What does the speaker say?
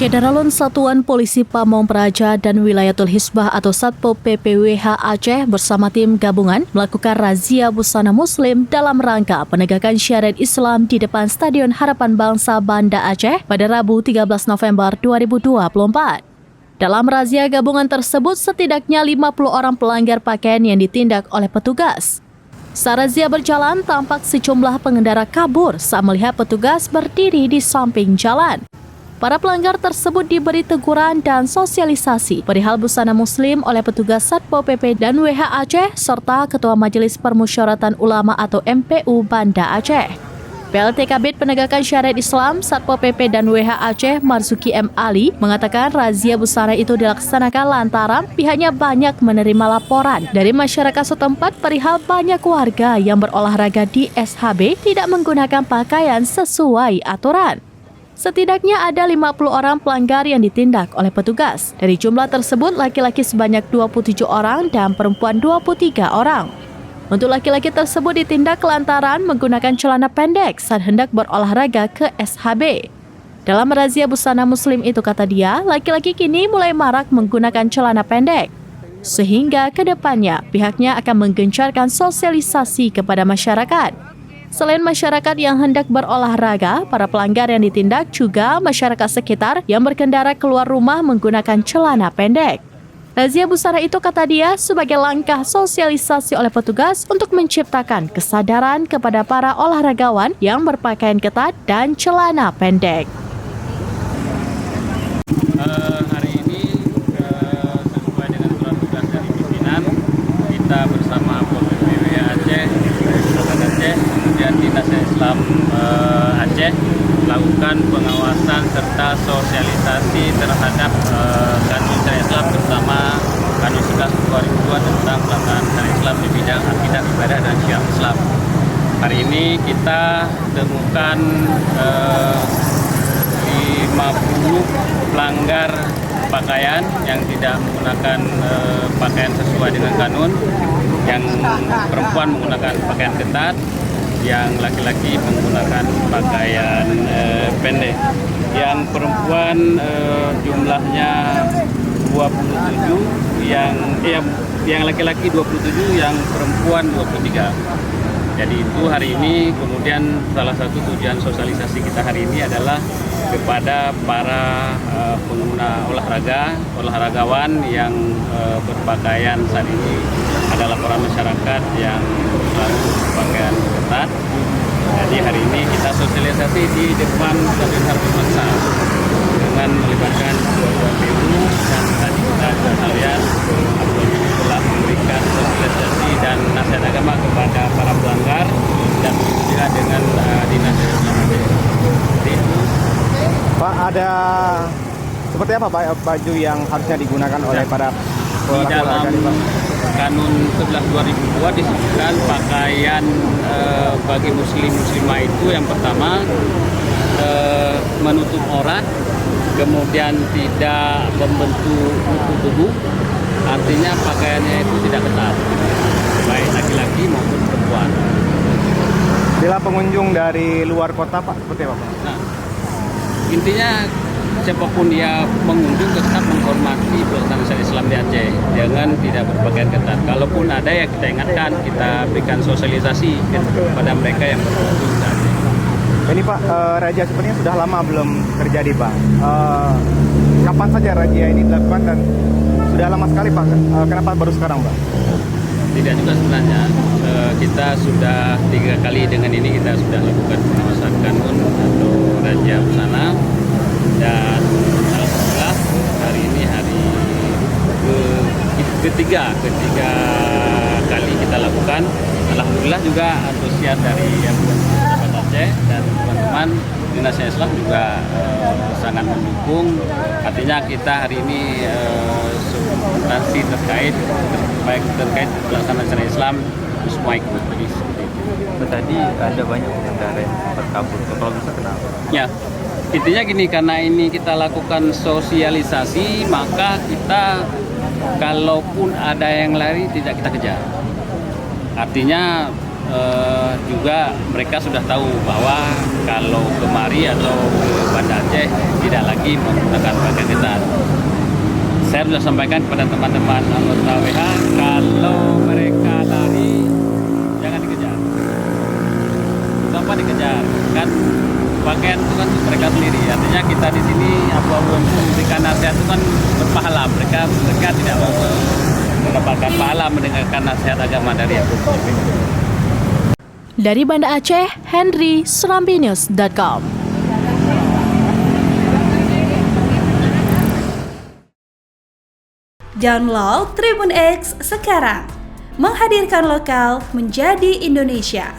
Syederalun Satuan Polisi Pamong Praja dan Wilayatul Hisbah atau Satpol PP WH Aceh bersama tim gabungan melakukan razia busana muslim dalam rangka penegakan syariat Islam di depan Stadion Harapan Bangsa Banda Aceh pada Rabu 13 November 2024. Dalam razia gabungan tersebut, setidaknya 50 orang pelanggar pakaian yang ditindak oleh petugas. Saat razia berjalan, tampak sejumlah pengendara kabur saat melihat petugas berdiri di samping jalan. Para pelanggar tersebut diberi teguran dan sosialisasi perihal busana muslim oleh petugas Satpol PP dan WH Aceh serta Ketua Majelis Permusyawaratan Ulama atau MPU Banda Aceh. PLT Kabid Penegakan Syariat Islam Satpol PP dan WH Aceh Marzuki M. Ali mengatakan razia busana itu dilaksanakan lantaran pihaknya banyak menerima laporan dari masyarakat setempat perihal banyak warga yang berolahraga di SHB tidak menggunakan pakaian sesuai aturan. Setidaknya ada 50 orang pelanggar yang ditindak oleh petugas. Dari jumlah tersebut, laki-laki sebanyak 27 orang dan perempuan 23 orang. Untuk laki-laki tersebut ditindak lantaran menggunakan celana pendek saat hendak berolahraga ke SHB. Dalam razia busana muslim itu, kata dia, laki-laki kini mulai marak menggunakan celana pendek. Sehingga ke depannya pihaknya akan menggencarkan sosialisasi kepada masyarakat. Selain masyarakat yang hendak berolahraga, para pelanggar yang ditindak juga masyarakat sekitar yang berkendara keluar rumah menggunakan celana pendek. Razia busana itu, kata dia, sebagai langkah sosialisasi oleh petugas untuk menciptakan kesadaran kepada para olahragawan yang berpakaian ketat dan celana pendek. Hari ini sesuai dengan surat tugas dari pimpinan, kita bersama Pol PP WH Aceh, Aceh, kemudian Dinas Islam Aceh melakukan pengawasan serta sosialisasi terhadap kanun syariat Islam bersama Kanun 11 2002 tentang pelaksanaan syariat Islam di bidang akidah, ibadah dan syiar Islam. Hari ini kita temukan 50 pelanggar pakaian yang tidak menggunakan pakaian sesuai dengan kanun, yang perempuan menggunakan pakaian ketat, yang laki-laki menggunakan pakaian pendek. Yang perempuan jumlahnya 27, yang laki-laki 27, yang perempuan 23. Jadi itu hari ini, kemudian salah satu tujuan sosialisasi kita hari ini adalah kepada para pengguna olahragawan yang berpakaian saat ini. Ada laporan masyarakat yang selalu berpakaian ketat. Jadi hari ini kita sosialisasi di depan Stadion Harapan Bangsa dengan melibatkan dua PU, dan tadi kita sudah lihat telah memberikan sosialisasi dan nasihat agama kepada para pelanggar dan juga dengan Dinas Islam. Pak, ada seperti apa Pak baju yang harusnya digunakan oleh para di dalam Kanun 11 2002 disebutkan pakaian bagi muslimah itu yang pertama menutup aurat, kemudian tidak membentuk tubuh, artinya pakaiannya itu tidak ketat, baik laki-laki maupun perempuan. Bila pengunjung dari luar kota Pak, seperti apa Pak? Nah, intinya siapapun dia mengunjung tetap menghormati pelaksanaan syariat Islam di Aceh, jangan tidak berpakaian ketat. Kalaupun ada ya kita ingatkan, kita berikan sosialisasi kepada mereka yang berkunjung di Aceh. Ini Pak, razia sebenarnya sudah lama belum terjadi Pak. Kapan saja razia ini dilakukan dan sudah lama sekali Pak? Kenapa baru sekarang Pak? Tidak juga sebenarnya, kita sudah 3 kali dengan ini kita sudah lakukan pengawasan kanun atau razia busana. Dan alhamdulillah hari ini hari ketiga kali kita lakukan. Alhamdulillah juga antusias dari yang sahabat Aceh dan teman-teman Dinas Islam juga sangat mendukung. Artinya kita hari ini substansi terkait pelaksanaan syariat Islam semua ikut. Jadi seperti itu. Tadi ada banyak pengendara yang sempat kabur. Kalau bisa kenapa? Ya. Intinya gini, karena ini kita lakukan sosialisasi, maka kita kalaupun ada yang lari tidak kita kejar. Artinya juga mereka sudah tahu bahwa kalau kemari atau ke Banda Aceh tidak lagi lagi menggunakan pakaian ketat. Saya sudah sampaikan kepada teman-teman anggota WH, kalau mereka lari jangan dikejar. Kenapa dikejar? Kan pakaian itu kan untuk mereka sendiri. Artinya kita di sini abu-abu memberikan nasihat itu kan berpahala. Mereka tidak mendapatkan pahala mendengarkan nasihat agama dari Abu Bakar. Dari Banda Aceh, Henry, serambinews.com. Download Tribun X sekarang, menghadirkan lokal menjadi Indonesia.